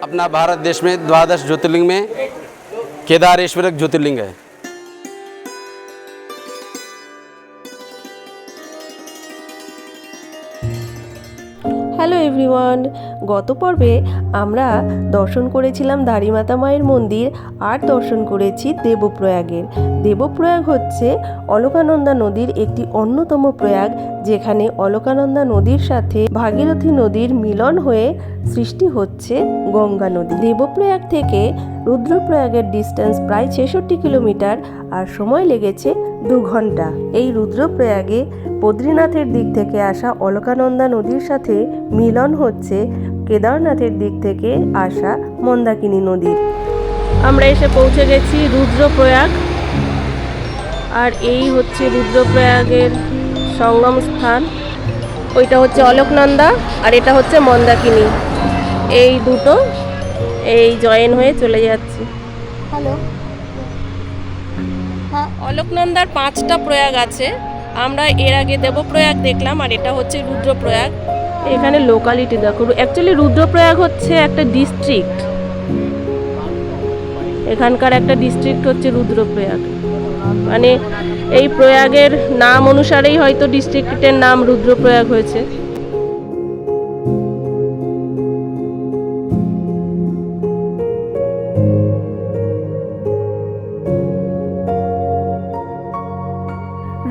अपना भारत देश में 12 ज्योतिर्लिंग में केदारेश्वर एक ज्योतिर्लिंग है। হ্যালো এভরিওয়ান, গত পর্বে আমরা দর্শন করেছিলাম দাড়িমাতা মায়ের মন্দির আর দর্শন করেছি দেবপ্রয়াগের। দেবপ্রয়াগ হচ্ছে অলকানন্দা নদীর একটি অন্যতম প্রয়াগ, যেখানে অলকানন্দা নদীর সাথে ভাগীরথী নদীর মিলন হয়ে সৃষ্টি হচ্ছে গঙ্গা নদী। দেবপ্রয়াগ থেকে রুদ্রপ্রয়াগের ডিস্টেন্স প্রায় 66 কিলোমিটার আর সময় লেগেছে 2 ঘন্টা। এই রুদ্রপ্রয়াগে বদ্রীনাথের দিক থেকে আসা অলকানন্দা নদীর সাথে মিলন হচ্ছে কেদারনাথের দিক থেকে আসা মন্দাকিনী নদীর। আমরা এসে পৌঁছে গেছি রুদ্রপ্রয়াগ, আর এই হচ্ছে রুদ্রপ্রয়াগের সঙ্গম স্থান। ওইটা হচ্ছে অলকনন্দা আর এটা হচ্ছে মন্দাকিনী, এই দুটো এই জয়েন হয়ে চলে যাচ্ছে। হ্যালো, অলকনন্দার 5টা প্রয়াগ আছে। আমরা এর আগে দেবপ্রয়াগ দেখলাম, আর এটা হচ্ছে রুদ্রপ্রয়াগ। এখানে লোকালিটি দেখো, অ্যাকচুয়ালি রুদ্রপ্রয়াগ হচ্ছে একটা ডিস্ট্রিক্ট, এখানকার একটা ডিস্ট্রিক্ট হচ্ছে রুদ্রপ্রয়াগ। মানে এই প্রয়াগের নাম অনুসারেই হয়তো ডিস্ট্রিক্টের নাম রুদ্রপ্রয়াগ হয়েছে।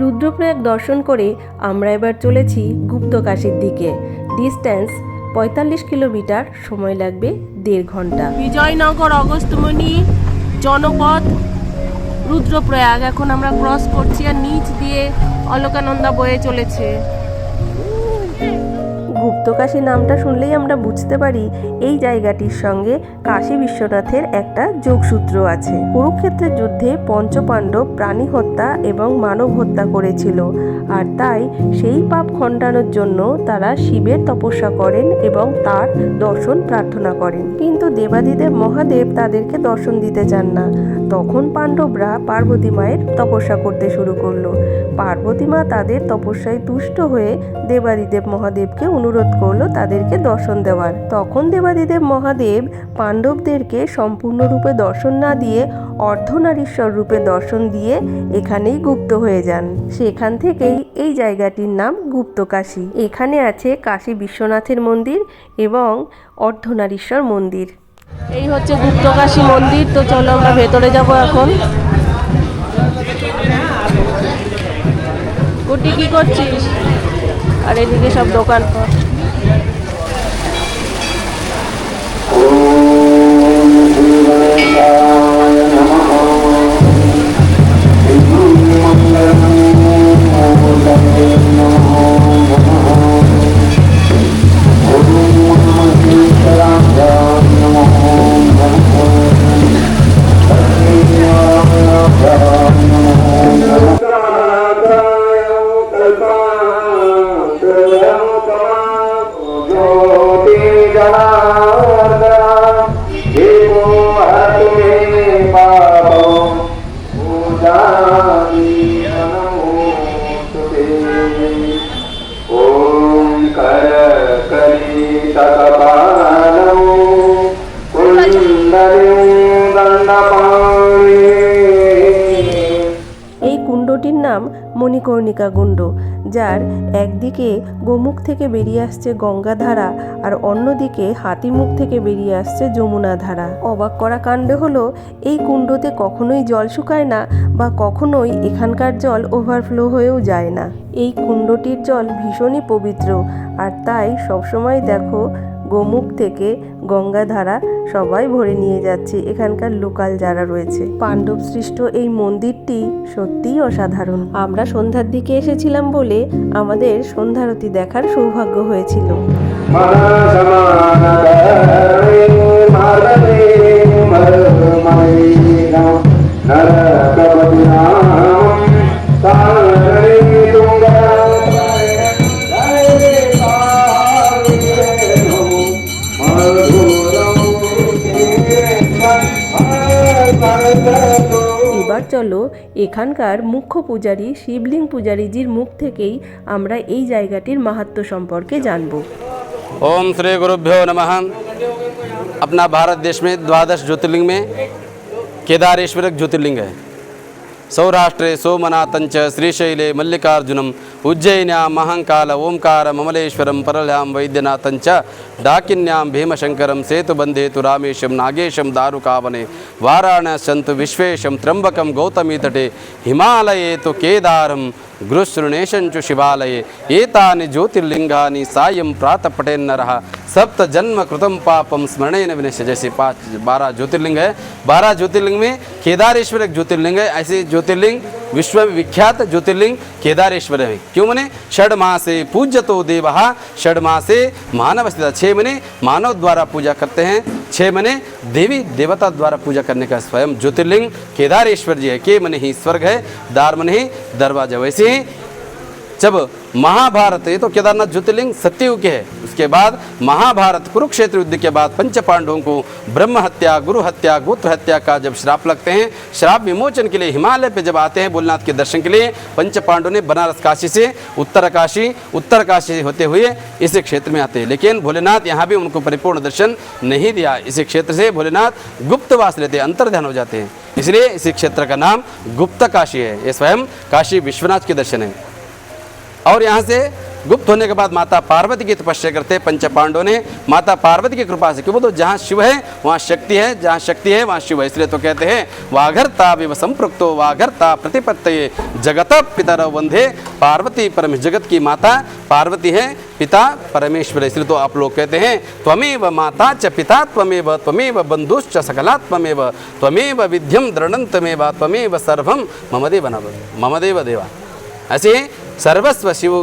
রুদ্রপ্রয়াগ দর্শন করে আমরা এবার চলেছি গুপ্তকাশীর দিকে। ডিস্টেন্স 45 কিলোমিটার, সময় লাগবে 1.5 ঘন্টা। বিজয়নগর অগস্ত্যমুনি জনপদ রুদ্রপ্রয়াগ এখন আমরা ক্রস করছি, আর নিচ দিয়ে অলকানন্দা বয়ে চলেছে। গুপ্তকাশী নামটা শুনলেই আমরা বুঝতে পারি এই জায়গাটির সঙ্গে কাশী বিশ্বনাথের একটা যোগসূত্র আছে। কুরুক্ষেত্রের যুদ্ধে পঞ্চপাণ্ডব প্রাণী হত্যা এবং মানব হত্যা করেছিল, আর তাই সেই পাপ খণ্ডানোর জন্য তারা শিবের তপস্যা করেন এবং তার দর্শন প্রার্থনা করেন। কিন্তু দেবাদিদেব মহাদেব তাদেরকে দর্শন দিতে চান না। তখন পাণ্ডবরা পার্বতী মায়ের তপস্যা করতে শুরু করলো। পার্বতী মা তাদের তপস্যায় তুষ্ট হয়ে দেবাদিদেব মহাদেবকে অনুরোধ করলো তাদেরকে দর্শন দেওয়ার। তখন দেবাদিদেব মহাদেব পাণ্ডবদেরকে সম্পূর্ণরূপে দর্শন না দিয়ে অর্ধনারীশ্বর রূপে দর্শন দিয়ে এখানেই গুপ্ত হয়ে যান। সেখান থেকেই এই জায়গাটির নাম গুপ্তকাশী। এখানে আছে কাশী বিশ্বনাথের মন্দির এবং অর্ধনারীশ্বর মন্দির। এই হচ্ছে গুপ্তকাশী মন্দির। তো চলো আমরা ভেতরে যাব এখন। গুটি কি করছিস? আর এদিকে সব দোকানপাট। এই কুণ্ডটির নাম মণিকর্ণিকা কুণ্ড, যার একদিকে গোমুখ থেকে বেরিয়ে আসছে গঙ্গা ধারা আর অন্যদিকে হাতিমুখ থেকে বেরিয়ে আসছে যমুনা ধারা। অবাক করা কাণ্ড হলো এই কুণ্ডতে কখনোই জল শুকায় না বা কখনোই এখানকার জল ওভারফ্লো হয়েও যায় না। এই কুণ্ডটির জল ভীষণই পবিত্র, আর তাই সবসময় দেখো গোমুখ থেকে গঙ্গা ধারা সবাই ভরে নিয়ে যাচ্ছে এখানকার লোকাল যারা রয়েছে। পাণ্ডব সৃষ্ট এই মন্দিরটি সত্যিই অসাধারণ। আমরা সন্ধ্যার দিকে এসেছিলাম বলে আমাদের সন্ধ্যারতি দেখার সৌভাগ্য হয়েছিল। এবার চলো এখানকার মুখ্য পূজারী শিবলিঙ্গ পূজারীজির মুখ থেকেই আমরা এই জায়গাটির মাহাত্ম্য সম্পর্কে জানব। ओम श्री गुरुभ्यो नमः। अपना भारत देश में द्वादश ज्योतिर्लिंग में केदारेश्वर ज्योतिर्लिंग है। सौराष्ट्रे सोमनाथंच श्रीशैले मल्लिकार्जुनम उज्जैन्यां महंकाल ओंकार ममलेश्वरम परल्यां वैद्यनाथंच डाकिन्यां भीमशंकरम सेतुबंधे तु रामेशम नागेशम दारुकावने वाराणस्यन्तु विश्वेशम त्र्यंबकम गौतमी तटे हिमालये तो केदारम गुरुश्रुणेशंचु शिवालये एतानि ज्योतिर्लिंगानि सायं प्रातः पठेन्नरः सप्त जन्म कृतम पापम स्मरणेन विनश्य। जैसे 12 ज्योतिर्लिंग है, 12 ज्योतिर्लिंग में केदारेश्वर एक ज्योतिर्लिंग है। ऐसे ज्योतिर्लिंग विश्व विख्यात ज्योतिर्लिंग केदारेश्वर है। क्यों मने षड्मासे पूज्यतो देवः, षड्मासे मानव स्थित, 6 महीने मानव द्वारा पूजा करते हैं, 6 महीने देवी देवता द्वारा पूजा करने का स्वयं ज्योतिर्लिंग केदारेश्वर जी है। के मने ही स्वर्ग है, दार मने ही दरवाजा। वैसे ही जब महाभारत, ये तो केदारनाथ ज्योतिर्लिंग सत्ययुग के है, उसके बाद महाभारत कुरुक्षेत्र युद्ध के बाद पंच पांडवों को ब्रह्म हत्या, गुरु हत्या, गोत्र हत्या का जब श्राप लगते हैं, श्राप विमोचन के लिए हिमालय पे जब आते हैं भोलेनाथ के दर्शन के लिए, पंच पांडवों ने बनारस काशी से उत्तर काशी होते हुए इस क्षेत्र में आते हैं। लेकिन भोलेनाथ यहाँ भी उनको परिपूर्ण दर्शन नहीं दिया। इस क्षेत्र से भोलेनाथ गुप्तवास लेते हैं, अंतर्ध्यान हो जाते हैं, इसलिए इस क्षेत्र का नाम गुप्त काशी है। ये स्वयं काशी विश्वनाथ के दर्शन है। और यहाँ से गुप्त होने के बाद माता पार्वती की तपस्या करते पंच पांडवों ने, माता पार्वती की कृपा से, क्योंकि तो जहाँ शिव है वहाँ शक्ति है, जहाँ शक्ति है वहाँ शिव है। इसलिए तो कहते हैं वाघरता विव संपृक्तो वाघरता प्रतिपत्तये जगत पितरौ वंदे पार्वती परमेश्वर। जगत की माता पार्वती है, पिता परमेश्वर है। इसलिए तो आप लोग कहते हैं त्वमेव माता च पिता त्वमेव, त्वमेव बंधुश्च सकलात्ममेव, त्वमेव विद्यम दृढ़ंतमेव, त्वमेव सर्वम मम देव नव मम देव देवा। ऐसे सर्वस्व शिव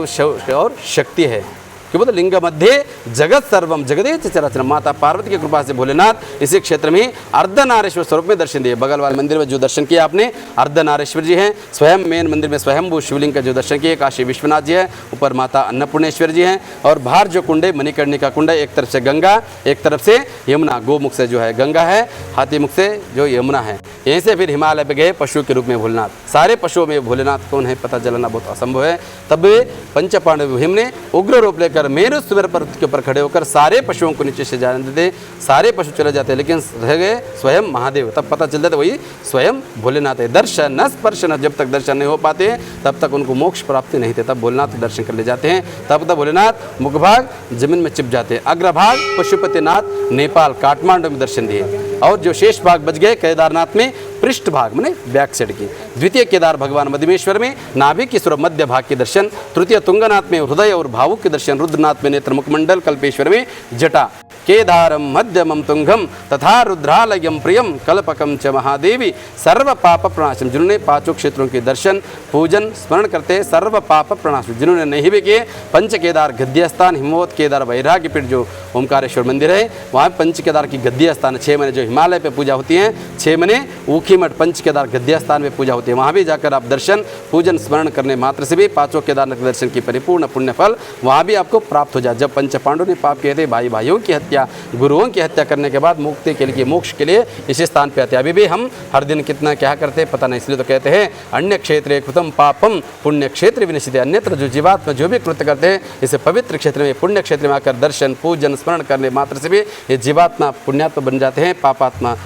और शक्ति है। क्यों बोलते लिंग मध्य जगत सर्वम जगदेच चराचरम। माता पार्वती की कृपा से भोलेनाथ इसी क्षेत्र में अर्धनारेश्वर स्वरूप में दर्शन दिए। बगल वाले मंदिर में जो दर्शन किया आपने अर्धनारेश्वर जी हैं, स्वयं मेन मंदिर में स्वयंभू शिवलिंग का जो दर्शन किए काशी विश्वनाथ जी है, ऊपर माता अन्नपूर्णेश्वर जी हैं, और बाहर जो कुंड है मणिकर्णिका कुंड है, एक तरफ से गंगा एक तरफ से यमुना, गोमुख से जो है गंगा है, हाथी मुख से जो यमुना है। यहीं से फिर हिमालय पे गए पशु के रूप में भोलेनाथ। सारे पशुओं में भोलेनाथ कौन है पता चलना बहुत असंभव है। तब पंच पांडव भीम ने उग्र रूप लेकर मेरु सुमेरु पर्वत के ऊपर खड़े होकर सारे पशुओं को नीचे से जाने देते, सारे पशु चले जाते, लेकिन रह गए स्वयं महादेव। तब पता चल जाता वही स्वयं भोलेनाथ है। दर्शन स्पर्शन, जब तक दर्शन नहीं हो पाते तब तक उनको मोक्ष प्राप्ति नहीं थे, तब भोलेनाथ दर्शन कर ले जाते हैं। तब तक भोलेनाथ मुखभाग जमीन में चिप जाते हैं। अग्रभाग पशुपतिनाथ नेपाल काठमांडू में दर्शन दिए, और जो शेष भाग बच गए केदारनाथ में पृष्ठ भाग में बैक साइड की। द्वितीय केदार भगवान मध्यमेश्वर में नाभि की स्वरूप मध्य भाग के दर्शन, तृतीय तुंगनाथ में हृदय और भावुक के दर्शन, रुद्रनाथ में नेत्र मुखमंडल, कल्पेश्वर में जटा, केदारम मध्यमम तुंगम तथा रुद्रालयम प्रियम कल्पकम च महादेवी सर्व पाप प्रणाशम। जिन्होंने पांचों क्षेत्रों के दर्शन पूजन स्मरण करते सर्व पाप प्रणाशम। जिन्होंने नहीं भी किए पंच केदार गद्य स्थान, हिमवत केदार वैराग्य पीठ जो ओमकारेश्वर मंदिर है वहाँ पंच केदार की गद्य स्थान 6 महीने जो हिमालय पे पूजा होती है, 6 महीने ऊखीमठ पंच केदार गद्य स्थान में पूजा होती है। वहाँ भी जाकर आप दर्शन पूजन स्मरण करने मात्र से भी पांचों केदारनाथ के दर्शन की परिपूर्ण पुण्य फल वहाँ भी आपको प्राप्त हो जाए। जब पंच पांडवों ने पाप किए थे, भाई भाइयों की हत्या, गुरुओं की हत्या करने के बाद मुक्ति के लिए मोक्ष के लिए इसी स्थान पे आते हैं। अभी भी हम हर दिन कितना क्या करते हैं पता नहीं, इसलिए तो कहते हैं अन्य क्षेत्रे कृतम पापम पुण्य क्षेत्र विनिश्चित। अन्यत्र जो जीवात्मा जो भी कृत्य करते हैं इसे पवित्र क्षेत्र में पुण्य क्षेत्र में आकर दर्शन पूजन स्मरण करने मात्र से भी ये जीवात्मा पुण्यात्मा बन जाते हैं, पापात्मा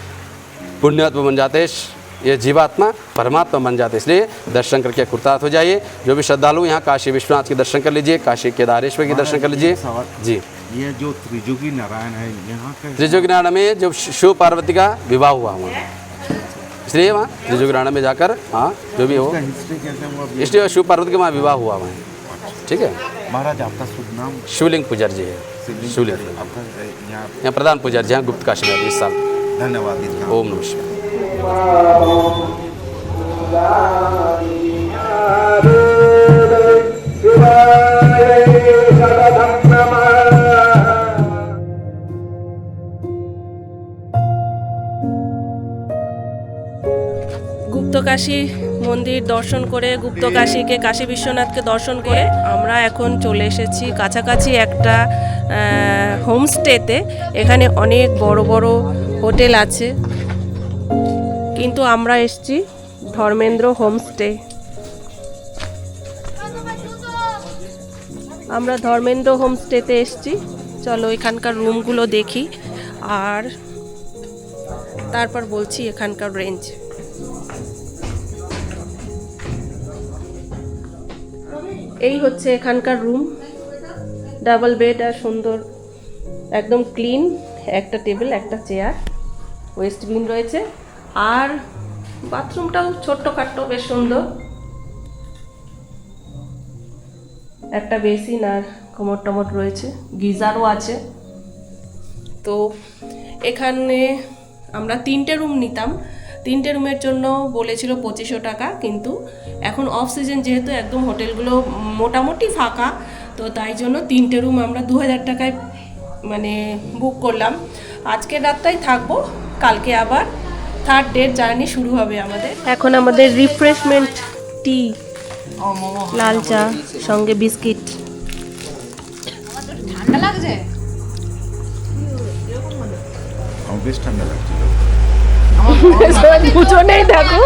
पुण्यात्मा बन जाते हैं, ये जीवात्मा परमात्मा बन जाते हैं। इसलिए दर्शन करके कृतार्थ हो जाइए। जो भी श्रद्धालु यहाँ काशी विश्वनाथ के दर्शन कर लीजिए, काशी केदारेश्वर के दर्शन कर लीजिए। जी, ये जो त्रिजुगी नारायण है यहाँ का, त्रिजुगी नारायण में जो शिव पार्वती का विवाह हुआ वहाँ, इसलिए वहाँ त्रिजुगी नारायण में जाकर हाँ जो भी हो इसलिए शिव पार्वती का वहाँ विवाह हुआ वहाँ। ठीक है महाराज, आपका शुभ नाम? शिवलिंग पुजारी जी है। शिवलिंग यहाँ प्रधान पुजारी जी हैं गुप्त काशी में इस साल। धन्यवाद। ओम नमः शिवाय। গুপ্তকাশী মন্দির দর্শন করে, গুপ্তকাশীকে কাশী বিশ্বনাথকে দর্শন করে আমরা এখন চলে এসেছি কাছাকাছি একটা হোমস্টেতে। এখানে অনেক বড় বড় হোটেল আছে, কিন্তু আমরা এসেছি ধর্মেন্দ্র হোমস্টে। আমরা ধর্মেন্দ্র হোমস্টেতে এসেছি, চলো এখানকার রুমগুলো দেখি। আর তারপর বলছি এখানকার রেঞ্জ। এই হচ্ছে এখানকার রুম, ডাবল বেড আর সুন্দর একদম ক্লিন, একটা টেবিল একটা চেয়ার, ওয়েস্টবিন রয়েছে, আর বাথরুমটাও ছোট্টখাট্টো বেশ সুন্দর, একটা বেসিন আর কমোড টমোড রয়েছে, গিজারও আছে। তো এখানে আমরা 3টে রুম নিতাম, 3টে রুমের জন্য বলেছিল 2500 টাকা, কিন্তু এখন অফ সিজন যেহেতু একদম হোটেলগুলো মোটামুটি ফাঁকা, তো তাই জন্য 3টে রুম আমরা 2000 টাকায় মানে বুক করলাম। আজকের রাতটাই থাকবো, কালকে আবার 3rd ডের জার্নি শুরু হবে আমাদের। এখন আমাদের রিফ্রেশমেন্ট টি, লাল চা সঙ্গে বিস্কিট। ঠান্ডা লাগছে? আমার বেশ ঠান্ডা লাগছিল। দুজনেই দেখো,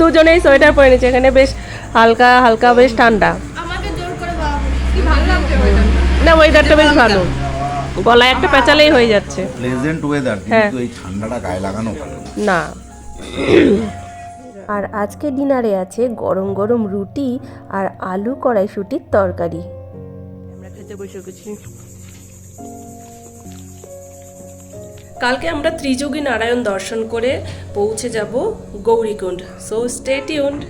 দুজনেই সোয়েটার পরে নিচ্ছে, এখানে বেশ হালকা হালকা বেশ ঠান্ডা। আমাকে জোর করে কি ভালো লাগছে ওয়েদার। না ওয়েদারটা বেশ ভালো, গলায় একটা পেঁচালেই হয়ে যাচ্ছে। প্লেজেন্ট ওয়েদার, কিন্তু এই ঠান্ডাটা গায়ে লাগানো ভালো না। আর আজকে ডিনারে আছে গরম গরম রুটি আর আলু কড়াইশুঁটির তরকারি। আমরা খেতে বসে গেছি। কালকে আমরা ত্রিযোগী নারায়ণ দর্শন করে পৌঁছে যাব গৌরীকুণ্ড। So stay tuned.